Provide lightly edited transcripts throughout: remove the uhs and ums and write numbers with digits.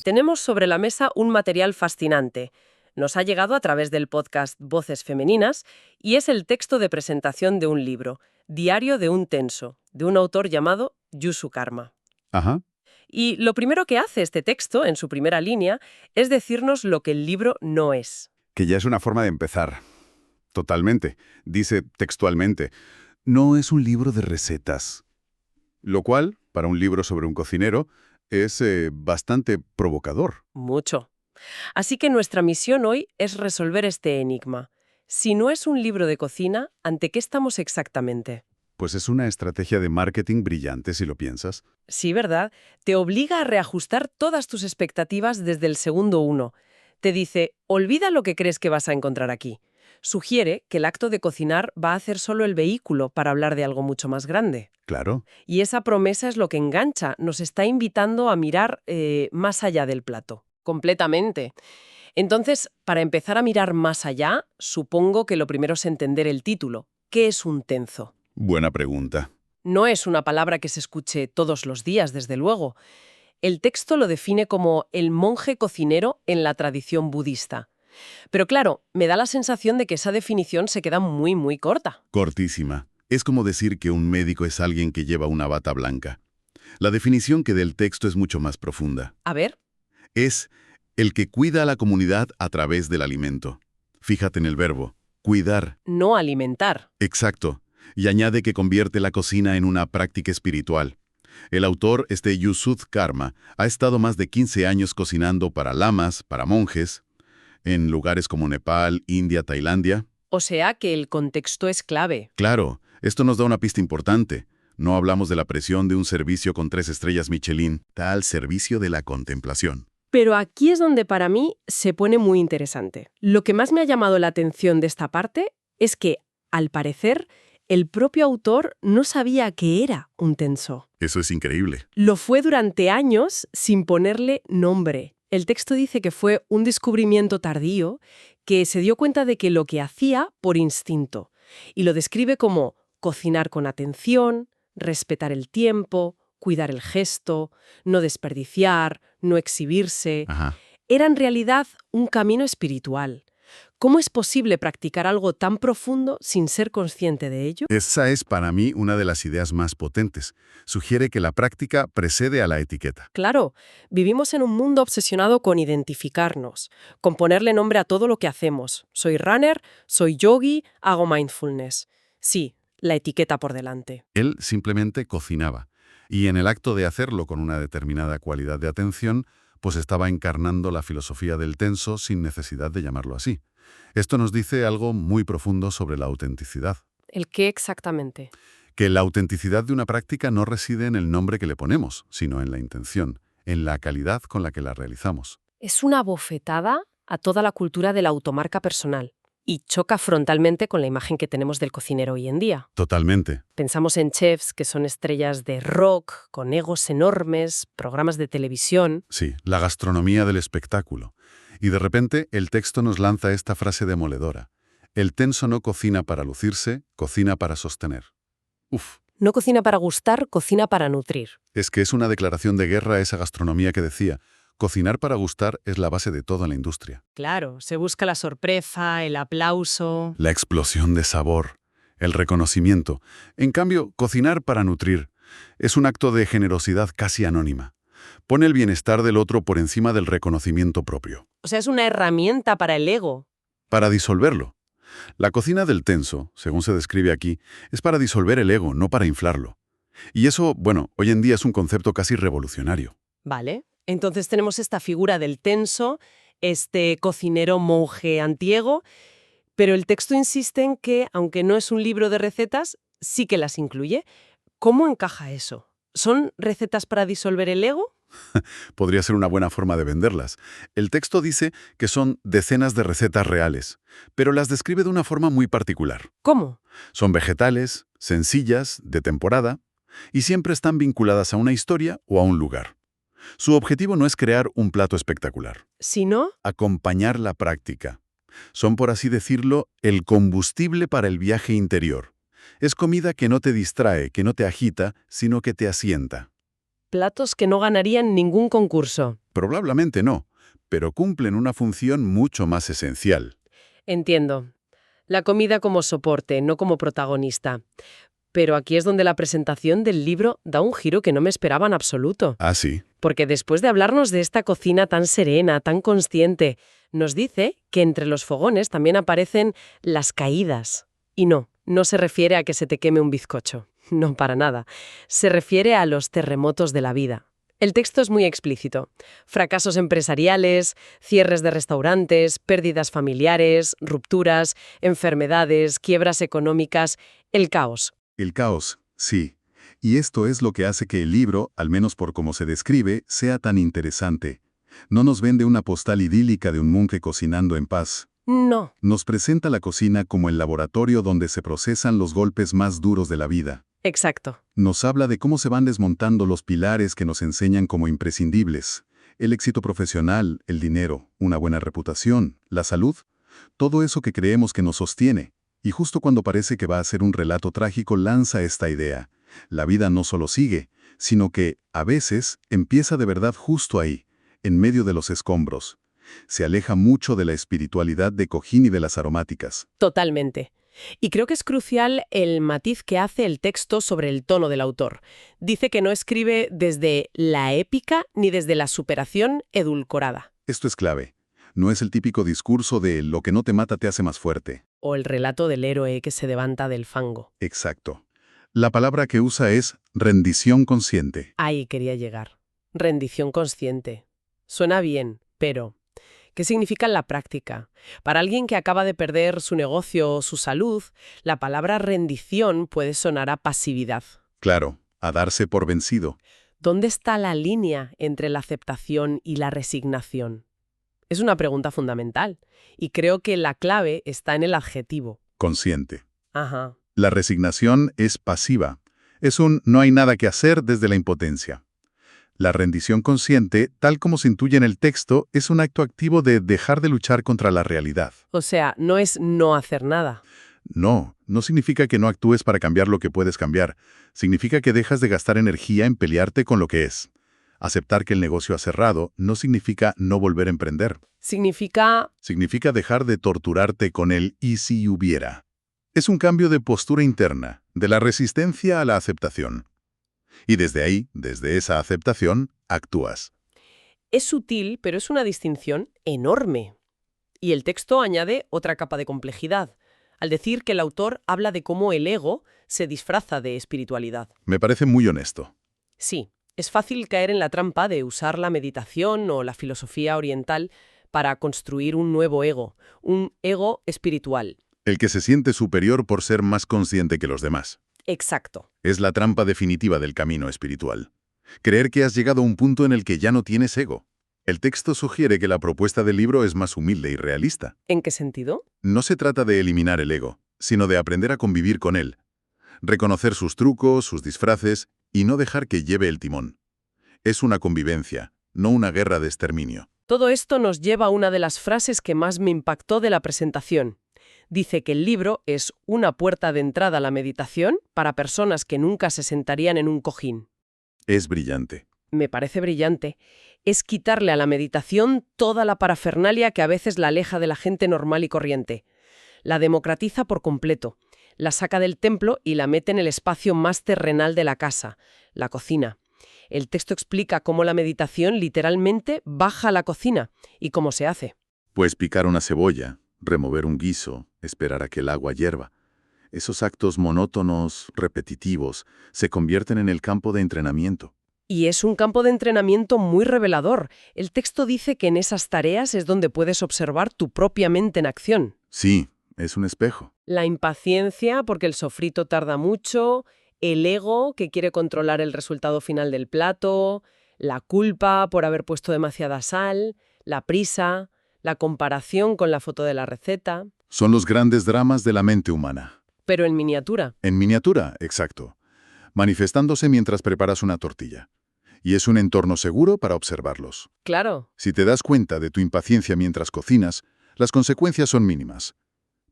Tenemos sobre la mesa un material fascinante. Nos ha llegado a través del podcast Voces Femeninas y es el texto de presentación de un libro, Diario de un tenso, de un autor llamado Yusu Karma. Ajá. Y lo primero que hace este texto, en su primera línea, es decirnos lo que el libro no es. Que ya es una forma de empezar. Totalmente. Dice textualmente, no es un libro de recetas. Lo cual, para un libro sobre un cocinero, es bastante provocador. Mucho. Así que nuestra misión hoy es resolver este enigma. Si no es un libro de cocina, ¿ante qué estamos exactamente? Pues es una estrategia de marketing brillante si lo piensas. Sí, ¿verdad? Te obliga a reajustar todas tus expectativas desde el segundo uno. Te dice, olvida lo que crees que vas a encontrar aquí. Sugiere que el acto de cocinar va a ser solo el vehículo para hablar de algo mucho más grande. Claro. Y esa promesa es lo que engancha, nos está invitando a mirar más allá del plato. Completamente. Entonces, para empezar a mirar más allá, supongo que lo primero es entender el título. ¿Qué es un tenzo? Buena pregunta. No es una palabra que se escuche todos los días, desde luego. El texto lo define como el monje cocinero en la tradición budista. Pero claro, me da la sensación de que esa definición se queda muy corta. Cortísima. Es como decir que un médico es alguien que lleva una bata blanca. La definición que del texto es mucho más profunda. A ver. Es el que cuida a la comunidad a través del alimento. Fíjate en el verbo, cuidar. No alimentar. Exacto. Y añade que convierte la cocina en una práctica espiritual. El autor, Yusu Karma, ha estado más de 15 años cocinando para lamas, para monjes, en lugares como Nepal, India, Tailandia. O sea que el contexto es clave. Claro, esto nos da una pista importante. No hablamos de la presión de un servicio con 3 estrellas Michelin, tal servicio de la contemplación. Pero aquí es donde para mí se pone muy interesante. Lo que más me ha llamado la atención de esta parte es que, al parecer, el propio autor no sabía que era un tenso. Eso es increíble. Lo fue durante años sin ponerle nombre. El texto dice que fue un descubrimiento tardío, que se dio cuenta de que lo que hacía por instinto, y lo describe como cocinar con atención, respetar el tiempo, cuidar el gesto, no desperdiciar, no exhibirse. Ajá. Era en realidad un camino espiritual. ¿Cómo es posible practicar algo tan profundo sin ser consciente de ello? Esa es para mí una de las ideas más potentes. Sugiere que la práctica precede a la etiqueta. Claro, vivimos en un mundo obsesionado con identificarnos, con ponerle nombre a todo lo que hacemos. Soy runner, soy yogi, hago mindfulness. Sí, la etiqueta por delante. Él simplemente cocinaba. Y en el acto de hacerlo con una determinada cualidad de atención, pues estaba encarnando la filosofía del tenso sin necesidad de llamarlo así. Esto nos dice algo muy profundo sobre la autenticidad. ¿El qué exactamente? Que la autenticidad de una práctica no reside en el nombre que le ponemos, sino en la intención, en la calidad con la que la realizamos. Es una bofetada a toda la cultura de la automarca personal y choca frontalmente con la imagen que tenemos del cocinero hoy en día. Totalmente. Pensamos en chefs que son estrellas de rock, con egos enormes, programas de televisión. Sí, la gastronomía del espectáculo. Y de repente el texto nos lanza esta frase demoledora. El tenso no cocina para lucirse, cocina para sostener. Uf. No cocina para gustar, cocina para nutrir. Es que es una declaración de guerra a esa gastronomía que decía, cocinar para gustar es la base de toda la industria. Claro, se busca la sorpresa, el aplauso. La explosión de sabor, el reconocimiento. En cambio, cocinar para nutrir es un acto de generosidad casi anónima. Pone el bienestar del otro por encima del reconocimiento propio. O sea, es una herramienta para el ego. Para disolverlo. La cocina del tenso, según se describe aquí, es para disolver el ego, no para inflarlo. Y eso, bueno, hoy en día es un concepto casi revolucionario. Vale. Entonces tenemos esta figura del tenso, este cocinero monje antiego, pero el texto insiste en que, aunque no es un libro de recetas, sí que las incluye. ¿Cómo encaja eso? ¿Son recetas para disolver el ego? Podría ser una buena forma de venderlas. El texto dice que son decenas de recetas reales, pero las describe de una forma muy particular. ¿Cómo? Son vegetales, sencillas, de temporada, y siempre están vinculadas a una historia o a un lugar. Su objetivo no es crear un plato espectacular. Si no, Acompañar la práctica. Son, por así decirlo, el combustible para el viaje interior. Es comida que no te distrae, que no te agita, sino que te asienta. platos que no ganarían ningún concurso. Probablemente no, pero cumplen una función mucho más esencial. Entiendo. La comida como soporte, no como protagonista. Pero aquí es donde la presentación del libro da un giro que no me esperaba en absoluto. Ah, sí. Porque después de hablarnos de esta cocina tan serena, tan consciente, nos dice que entre los fogones también aparecen las caídas. Y no se refiere a que se te queme un bizcocho. No, para nada. Se refiere a los terremotos de la vida. El texto es muy explícito. Fracasos empresariales, cierres de restaurantes, pérdidas familiares, rupturas, enfermedades, quiebras económicas, el caos. El caos, sí. Y esto es lo que hace que el libro, al menos por cómo se describe, sea tan interesante. No nos vende una postal idílica de un monje cocinando en paz. No. Nos presenta la cocina como el laboratorio donde se procesan los golpes más duros de la vida. Exacto. Nos habla de cómo se van desmontando los pilares que nos enseñan como imprescindibles. El éxito profesional, el dinero, una buena reputación, la salud, todo eso que creemos que nos sostiene. Y justo cuando parece que va a ser un relato trágico, lanza esta idea. La vida no solo sigue, sino que, a veces, empieza de verdad justo ahí, en medio de los escombros. Se aleja mucho de la espiritualidad de Cojín y de las aromáticas. Totalmente. Y creo que es crucial el matiz que hace el texto sobre el tono del autor. Dice que no escribe desde la épica ni desde la superación edulcorada. Esto es clave. No es el típico discurso de lo que no te mata te hace más fuerte. O el relato del héroe que se levanta del fango. Exacto. La palabra que usa es rendición consciente. Ahí quería llegar. Rendición consciente. Suena bien, pero ¿qué significa en la práctica? Para alguien que acaba de perder su negocio o su salud, la palabra rendición puede sonar a pasividad. Claro, a darse por vencido. ¿Dónde está la línea entre la aceptación y la resignación? Es una pregunta fundamental, y creo que la clave está en el adjetivo. Consciente. Ajá. La resignación es pasiva. Es un no hay nada que hacer desde la impotencia. La rendición consciente, tal como se intuye en el texto, es un acto activo de dejar de luchar contra la realidad. O sea, no es no hacer nada. No significa que no actúes para cambiar lo que puedes cambiar. Significa que dejas de gastar energía en pelearte con lo que es. Aceptar que el negocio ha cerrado no significa no volver a emprender. Significa Significa dejar de torturarte con el «y si hubiera». Es un cambio de postura interna, de la resistencia a la aceptación. Y desde ahí, desde esa aceptación, actúas. es sutil, pero es una distinción enorme. Y el texto añade otra capa de complejidad, al decir que el autor habla de cómo el ego se disfraza de espiritualidad. Me parece muy honesto. Sí, es fácil caer en la trampa de usar la meditación o la filosofía oriental para construir un nuevo ego, un ego espiritual. El que se siente superior por ser más consciente que los demás. Exacto. Es la trampa definitiva del camino espiritual. Creer que has llegado a un punto en el que ya no tienes ego. El texto sugiere que la propuesta del libro es más humilde y realista. ¿En qué sentido? No se trata de eliminar el ego, sino de aprender a convivir con él. Reconocer sus trucos, sus disfraces y no dejar que lleve el timón. Es una convivencia, no una guerra de exterminio. Todo esto nos lleva a una de las frases que más me impactó de la presentación. Dice que el libro es una puerta de entrada a la meditación para personas que nunca se sentarían en un cojín. Es brillante. Me parece brillante. Es quitarle a la meditación toda la parafernalia que a veces la aleja de la gente normal y corriente. La democratiza por completo. La saca del templo y la mete en el espacio más terrenal de la casa, la cocina. El texto explica cómo la meditación literalmente baja a la cocina y cómo se hace. Pues picar una cebolla, remover un guiso, esperar a que el agua hierva. Esos actos monótonos, repetitivos, se convierten en el campo de entrenamiento. Y es un campo de entrenamiento muy revelador. El texto dice que en esas tareas es donde puedes observar tu propia mente en acción. Sí, es un espejo. La impaciencia, porque el sofrito tarda mucho, el ego, que quiere controlar el resultado final del plato, la culpa por haber puesto demasiada sal, la prisa, la comparación con la foto de la receta. Son los grandes dramas de la mente humana. Pero en miniatura. En miniatura, exacto. Manifestándose mientras preparas una tortilla. Y es un entorno seguro para observarlos. Claro. Si te das cuenta de tu impaciencia mientras cocinas, las consecuencias son mínimas.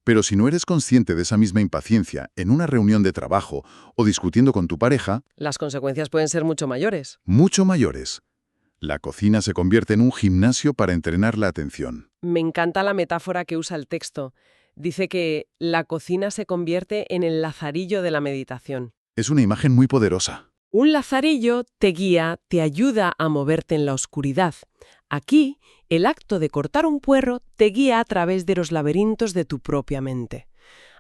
Pero si no eres consciente de esa misma impaciencia en una reunión de trabajo o discutiendo con tu pareja, Las consecuencias pueden ser mucho mayores. mucho mayores. La cocina se convierte en un gimnasio para entrenar la atención. Me encanta la metáfora que usa el texto. Dice que la cocina se convierte en el lazarillo de la meditación. Es una imagen muy poderosa. Un lazarillo te guía, te ayuda a moverte en la oscuridad. Aquí, el acto de cortar un puerro te guía a través de los laberintos de tu propia mente.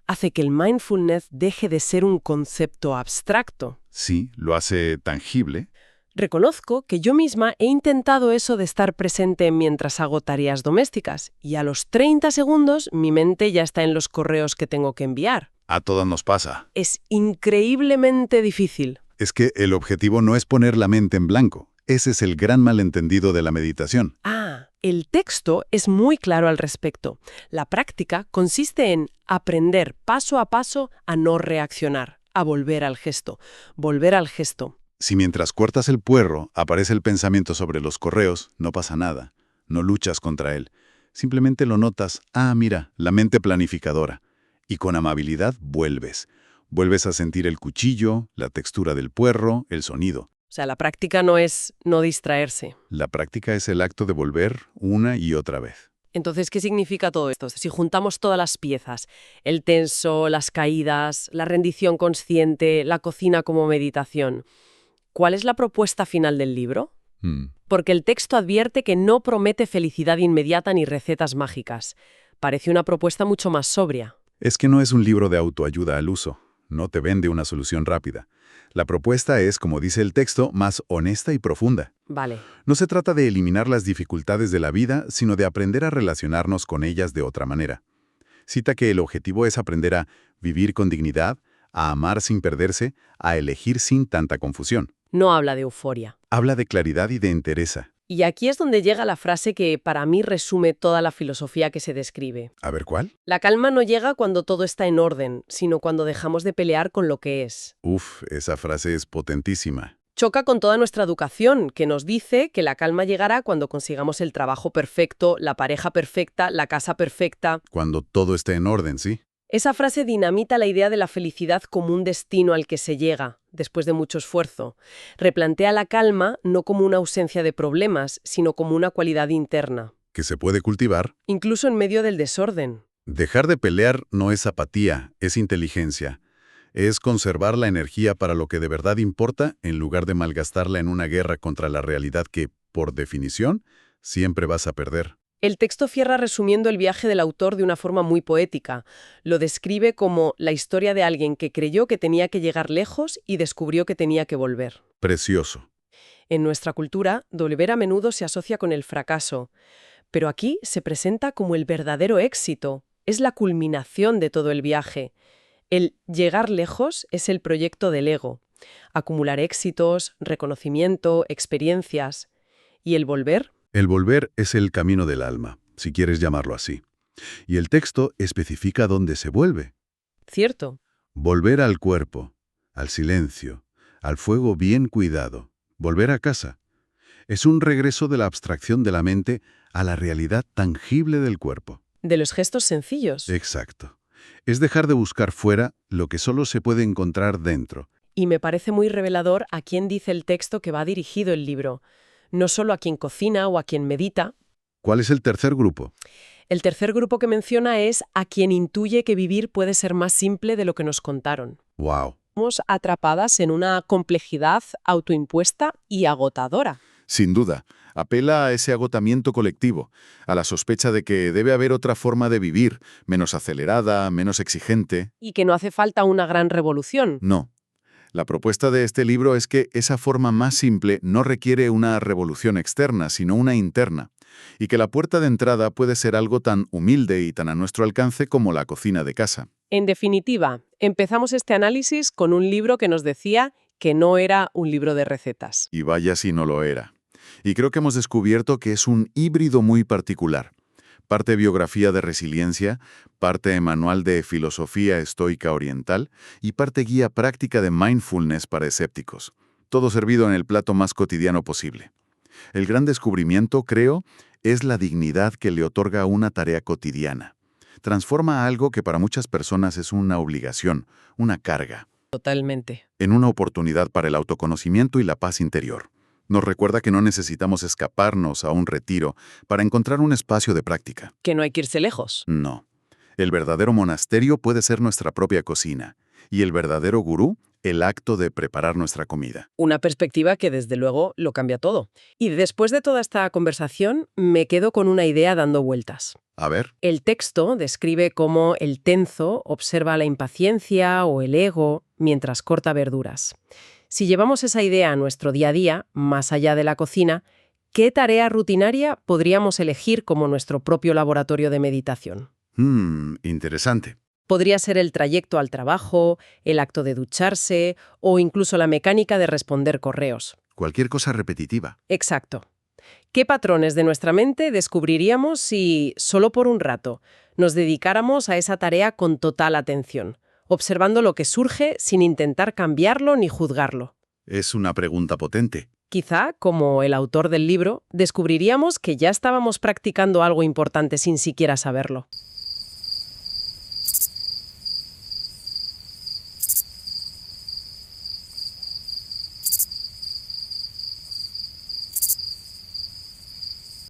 Hace que el mindfulness deje de ser un concepto abstracto. Sí, lo hace tangible. Reconozco que yo misma he intentado eso de estar presente mientras hago tareas domésticas, y a los 30 segundos mi mente ya está en los correos que tengo que enviar. A todas nos pasa. Es increíblemente difícil. Es que el objetivo no es poner la mente en blanco. Ese es el gran malentendido de la meditación. El texto es muy claro al respecto. La práctica consiste en aprender paso a paso a no reaccionar, a volver al gesto. Volver al gesto. Si mientras cortas el puerro aparece el pensamiento sobre los correos, no pasa nada. No luchas contra él. Simplemente lo notas. Mira, la mente planificadora. Y con amabilidad vuelves. Vuelves a sentir el cuchillo, la textura del puerro, el sonido. O sea, la práctica no es no distraerse. La práctica es el acto de volver una y otra vez. Entonces, ¿qué significa todo esto? Si juntamos todas las piezas, el tenso, las caídas, la rendición consciente, la cocina como meditación, ¿cuál es la propuesta final del libro? Porque el texto advierte que no promete felicidad inmediata ni recetas mágicas. Parece una propuesta mucho más sobria. Es que no es un libro de autoayuda al uso. No te vende una solución rápida. La propuesta es, como dice el texto, más honesta y profunda. Vale. No se trata de eliminar las dificultades de la vida, sino de aprender a relacionarnos con ellas de otra manera. Cita que el objetivo es aprender a vivir con dignidad, a amar sin perderse, a elegir sin tanta confusión. No habla de euforia. Habla de claridad y de entereza. Y aquí es donde llega la frase que para mí resume toda la filosofía que se describe. A ver, ¿cuál? La calma no llega cuando todo está en orden, sino cuando dejamos de pelear con lo que es. Esa frase es potentísima. Choca con toda nuestra educación, que nos dice que la calma llegará cuando consigamos el trabajo perfecto, la pareja perfecta, la casa perfecta. Cuando todo esté en orden, ¿sí? Esa frase dinamita la idea de la felicidad como un destino al que se llega, después de mucho esfuerzo. Replantea la calma no como una ausencia de problemas, sino como una cualidad interna. Que se puede cultivar. Incluso en medio del desorden. Dejar de pelear no es apatía, es inteligencia. Es conservar la energía para lo que de verdad importa en lugar de malgastarla en una guerra contra la realidad que, por definición, siempre vas a perder. El texto cierra resumiendo el viaje del autor de una forma muy poética. Lo describe como la historia de alguien que creyó que tenía que llegar lejos y descubrió que tenía que volver. Precioso. En nuestra cultura, volver a menudo se asocia con el fracaso, pero aquí se presenta como el verdadero éxito. Es la culminación de todo el viaje. El llegar lejos es el proyecto del ego. Acumular éxitos, reconocimiento, experiencias. ¿Y el volver? El volver es el camino del alma, si quieres llamarlo así. Y el texto especifica dónde se vuelve. Cierto. Volver al cuerpo, al silencio, al fuego bien cuidado. Volver a casa. Es un regreso de la abstracción de la mente a la realidad tangible del cuerpo. De los gestos sencillos. Exacto. Es dejar de buscar fuera lo que solo se puede encontrar dentro. Y me parece muy revelador a quién dice el texto que va dirigido el libro. No solo a quien cocina o a quien medita. ¿Cuál es el tercer grupo? El tercer grupo que menciona es a quien intuye que vivir puede ser más simple de lo que nos contaron. ¡Wow! Estamos atrapadas en una complejidad autoimpuesta y agotadora. Sin duda, apela a ese agotamiento colectivo, a la sospecha de que debe haber otra forma de vivir, menos acelerada, menos exigente. Y que no hace falta una gran revolución. No. La propuesta de este libro es que esa forma más simple no requiere una revolución externa, sino una interna, y que la puerta de entrada puede ser algo tan humilde y tan a nuestro alcance como la cocina de casa. En definitiva, empezamos este análisis con un libro que nos decía que no era un libro de recetas. Y vaya si no lo era. Y creo que hemos descubierto que es un híbrido muy particular. Parte biografía de resiliencia, parte manual de filosofía estoica oriental y parte guía práctica de mindfulness para escépticos. Todo servido en el plato más cotidiano posible. El gran descubrimiento, creo, es la dignidad que le otorga a una tarea cotidiana. Transforma algo que para muchas personas es una obligación, una carga. Totalmente. En una oportunidad para el autoconocimiento y la paz interior. Nos recuerda que no necesitamos escaparnos a un retiro para encontrar un espacio de práctica. Que no hay que irse lejos. No. El verdadero monasterio puede ser nuestra propia cocina, y el verdadero gurú, el acto de preparar nuestra comida. Una perspectiva que desde luego lo cambia todo. Y después de toda esta conversación, me quedo con una idea dando vueltas. A ver, El texto describe cómo el tenzo observa la impaciencia o el ego mientras corta verduras. Si llevamos esa idea a nuestro día a día, más allá de la cocina, ¿qué tarea rutinaria podríamos elegir como nuestro propio laboratorio de meditación? interesante. Podría ser el trayecto al trabajo, el acto de ducharse o incluso la mecánica de responder correos. Cualquier cosa repetitiva. Exacto. ¿Qué patrones de nuestra mente descubriríamos si, solo por un rato, nos dedicáramos a esa tarea con total atención, observando lo que surge sin intentar cambiarlo ni juzgarlo? Es una pregunta potente. Quizá, como el autor del libro, descubriríamos que ya estábamos practicando algo importante sin siquiera saberlo.